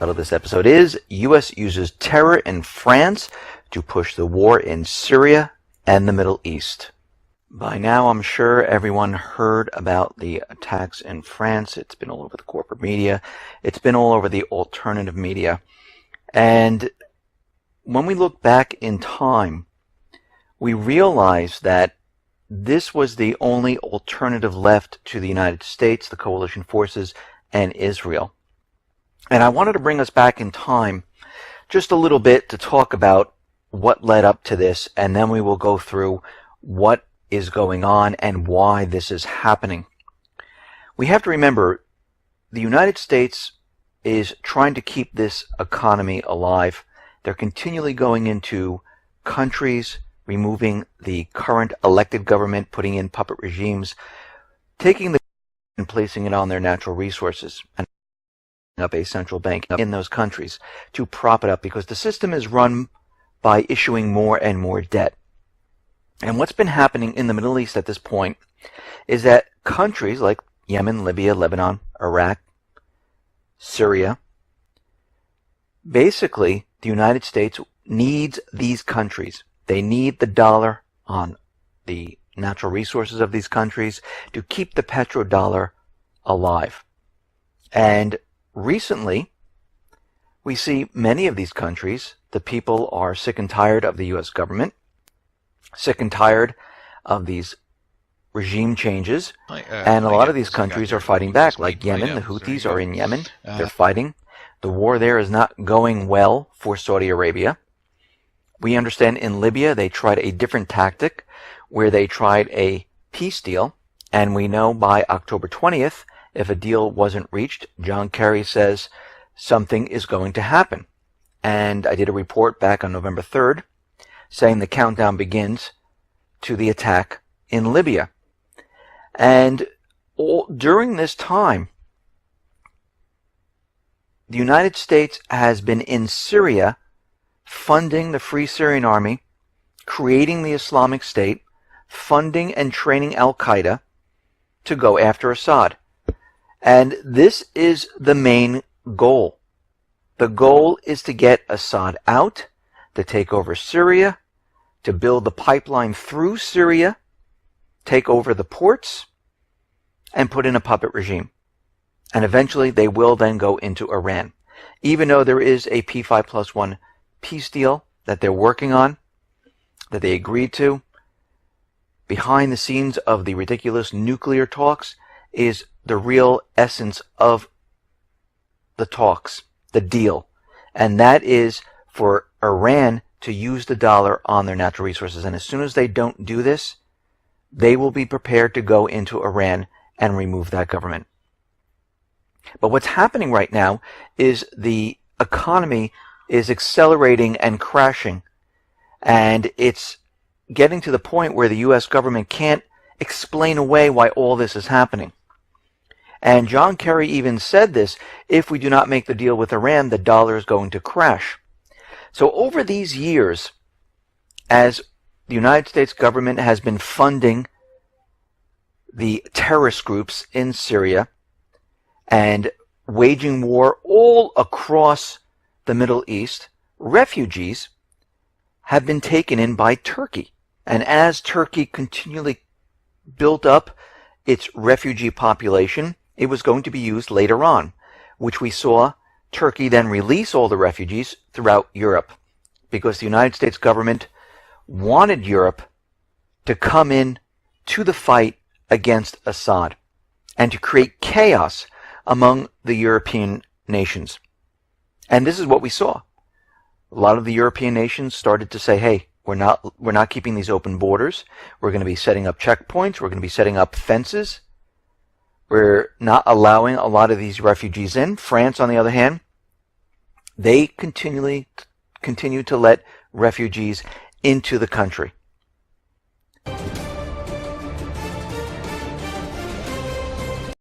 Title of this episode is U.S. uses terror in France to push the war in Syria and the Middle East. By now, I'm sure everyone heard about the attacks in France. It's been all over the corporate media. It's been all over the alternative media. And when we look back in time, we realize that this was the only alternative left to the United States, the coalition forces, and Israel. And I wanted to bring us back in time just a little bit to talk about what led up to this, and then we will go through what is going on and why this is happening. We have to remember the United States is trying to keep this economy alive. They're continually going into countries, removing the current elected government, putting in puppet regimes, taking the and placing it on their natural resources, and up a central bank in those countries to prop it up, because the system is run by issuing more and more debt. And what's been happening in the Middle East at this point is that countries like Yemen, Libya, Lebanon, Iraq, Syria, basically the United States needs these countries. They need the dollar on the natural resources of these countries to keep the petrodollar alive. And recently, we see many of these countries, the people are sick and tired of the U.S. government, sick and tired of these regime changes, and a lot of these countries are fighting back, like Yemen. The Houthis are in Yemen. They're fighting. The war there is not going well for Saudi Arabia. We understand in Libya they tried a different tactic where they tried a peace deal, and we know by October 20th, if a deal wasn't reached, John Kerry says something is going to happen. And I did a report back on November 3rd saying the countdown begins to the attack in Libya. And during this time, the United States has been in Syria funding the Free Syrian Army, creating the Islamic State, funding and training Al-Qaeda to go after Assad. And this is the main goal. The goal is to get Assad out, to take over Syria, to build the pipeline through Syria, take over the ports, and put in a puppet regime. And eventually they will then go into Iran. Even though there is a P5+1 peace deal that they're working on, that they agreed to, behind the scenes of the ridiculous nuclear talks is the real essence of the talks, the deal. And that is for Iran to use the dollar on their natural resources. And as soon as they don't do this, they will be prepared to go into Iran and remove that government. But what's happening right now is the economy is accelerating and crashing. And it's getting to the point where the U.S. government can't explain away why all this is happening. And John Kerry even said this: if we do not make the deal with Iran, the dollar is going to crash. So over these years, as the United States government has been funding the terrorist groups in Syria and waging war all across the Middle East, refugees have been taken in by Turkey. And as Turkey continually built up its refugee population, it was going to be used later on, which we saw Turkey then release all the refugees throughout Europe, because the United States government wanted Europe to come in to the fight against Assad and to create chaos among the European nations. And this is what we saw. A lot of the European nations started to say, hey, we're not keeping these open borders. We're going to be setting up checkpoints. We're going to be setting up fences. We're not allowing a lot of these refugees in. France, on the other hand, they continue to let refugees into the country.